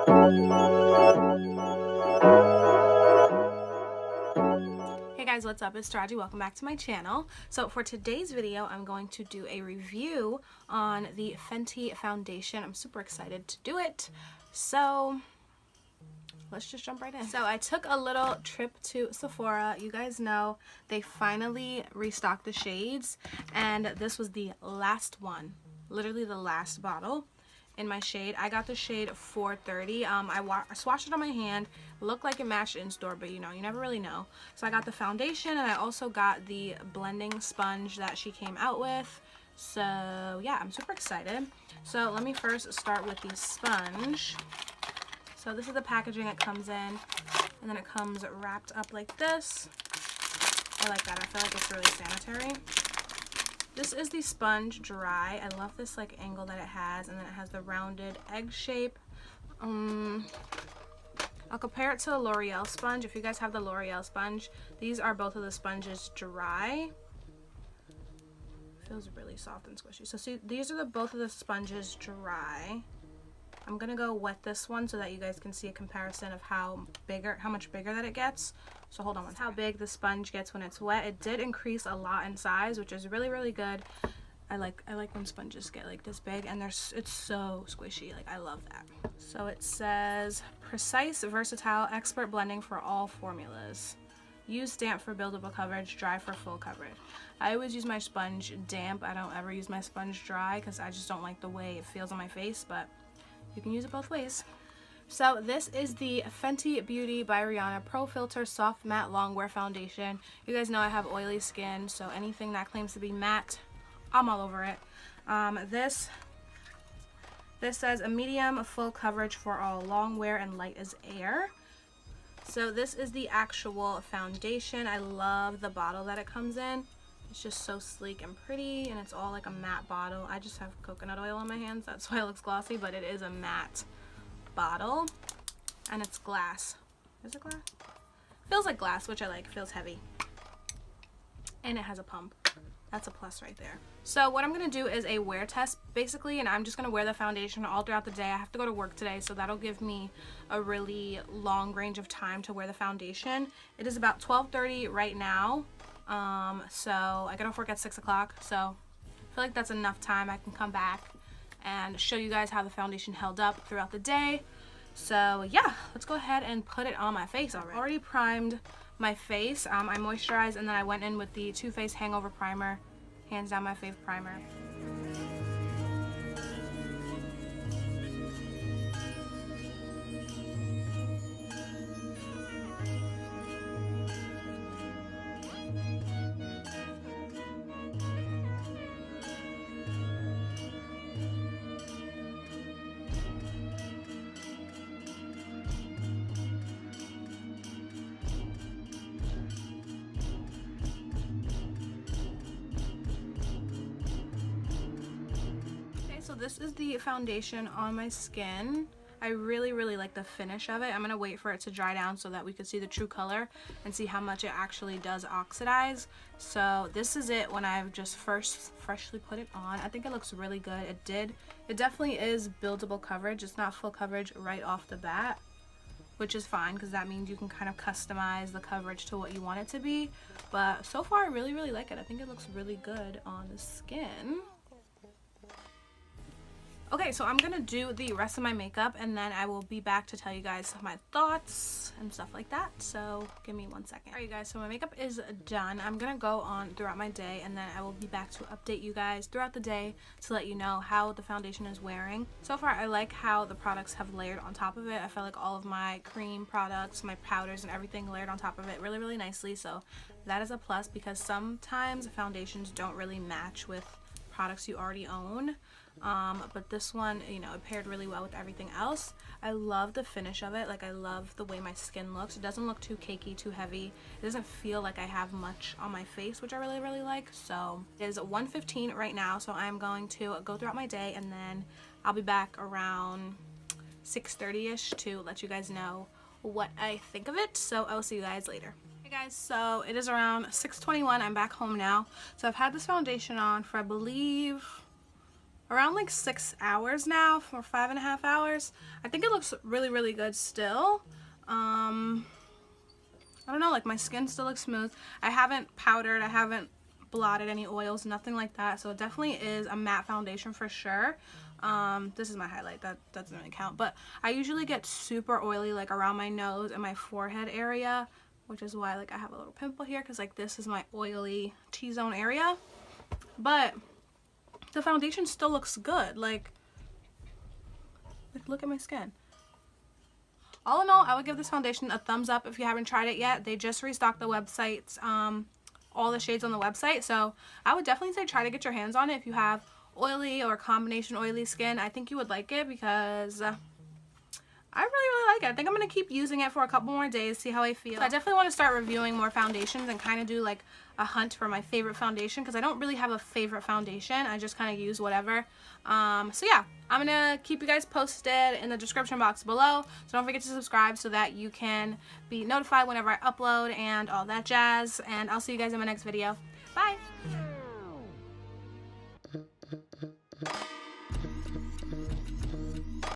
Hey guys, what's up? It's Tarahgee. Welcome back to my channel. So for today's video, I'm going to do a review on the Fenty foundation. I'm super excited to do it. So let's just jump right in. So I took a little trip to Sephora. You guys know they finally restocked the shades, and this was the last one, literally the last bottle in my shade. I got the shade 430. I swatched it on my hand. Looked like it matched in store, but you know, you never really know. So I got the foundation, and I also got the blending sponge that she came out with. So yeah, I'm super excited. So let me first start with the sponge. So this is the packaging it comes in, and then it comes wrapped up like this. I like that. I feel like it's really sanitary. This is the sponge dry. I love this like angle that it has, and then it has the rounded egg shape. I'll compare it to the L'Oreal sponge. If you guys have the L'Oreal sponge, these are both of the sponges dry. Feels really soft and squishy. So see, these are both of the sponges dry. I'm gonna go wet this one so that you guys can see a comparison of how much bigger that it gets. So hold on one second. How big the sponge gets when it's wet. It did increase a lot in size, which is really, really good. I like when sponges get like this big, and it's so squishy. Like, I love that. So it says precise, versatile, expert blending for all formulas. Use damp for buildable coverage, dry for full coverage. I always use my sponge damp. I don't ever use my sponge dry because I just don't like the way it feels on my face, but you can use it both ways. So this is the Fenty Beauty by Rihanna Pro Filter Soft Matte Longwear Foundation. You guys know I have oily skin, so anything that claims to be matte, I'm all over it. This says a medium full coverage for all, long wear and light as air. So this is the actual foundation. I love the bottle that it comes in. It's just so sleek and pretty, and it's all like a matte bottle. I just have coconut oil on my hands, that's why it looks glossy, but it is a matte bottle, and it's glass. Is it glass? Feels like glass, which I like. Feels heavy, and it has a pump. That's a plus right there. So what I'm gonna do is a wear test basically, and I'm just gonna wear the foundation all throughout the day. I have to go to work today, so that'll give me a really long range of time to wear the foundation. It is about 12:30 right now. So I get off work at 6 o'clock, so I feel like that's enough time. I can come back and show you guys how the foundation held up throughout the day. So yeah, let's go ahead and put it on my face already. I already primed my face. I moisturized, and then I went in with the Too Faced Hangover Primer. Hands down my fave primer. So this is the foundation on my skin. I really, really like the finish of it. I'm gonna wait for it to dry down so that we could see the true color and see how much it actually does oxidize. So this is it when I've just freshly put it on. I think it looks really good. It definitely is buildable coverage. It's not full coverage right off the bat, which is fine because that means you can kind of customize the coverage to what you want it to be. But so far, I really, really like it. I think it looks really good on the skin. Okay, so I'm gonna do the rest of my makeup, and then I will be back to tell you guys my thoughts and stuff like that. So give me 1 second. Alright, you guys, so my makeup is done. I'm gonna go on throughout my day, and then I will be back to update you guys throughout the day to let you know how the foundation is wearing. So far, I like how the products have layered on top of it. I feel like all of my cream products, my powders, and everything layered on top of it really, really nicely. So that is a plus, because sometimes foundations don't really match with products you already own. But this one, you know, it paired really well with everything else. I love the finish of it. Like, I love the way my skin looks. It doesn't look too cakey, too heavy. It doesn't feel like I have much on my face, which I really, really like. So it is 1:15 right now, so I'm going to go throughout my day, and then I'll be back around 6:30ish to let you guys know what I think of it. So I will see you guys later. Hey guys, so it is around 6:21. I'm back home now. So I've had this foundation on for, I believe, around like 6 hours now, or 5.5 hours. I think it looks really, really good still. I don't know, like my skin still looks smooth. I haven't powdered, I haven't blotted any oils, nothing like that. So it definitely is a matte foundation for sure. This is my highlight, that doesn't really count. But I usually get super oily like around my nose and my forehead area, which is why like I have a little pimple here, because like this is my oily T-zone area. But the foundation still looks good. Like look at my skin. All in all, I would give this foundation a thumbs up if you haven't tried it yet. They just restocked the websites, all the shades on the website. So I would definitely say try to get your hands on it if you have oily or combination oily skin. I think you would like it because I really, really like it. I think I'm going to keep using it for a couple more days, see how I feel. So I definitely want to start reviewing more foundations and kind of do like a hunt for my favorite foundation, because I don't really have a favorite foundation. I just kind of use whatever. So yeah, I'm going to keep you guys posted in the description box below. So don't forget to subscribe so that you can be notified whenever I upload and all that jazz. And I'll see you guys in my next video. Bye!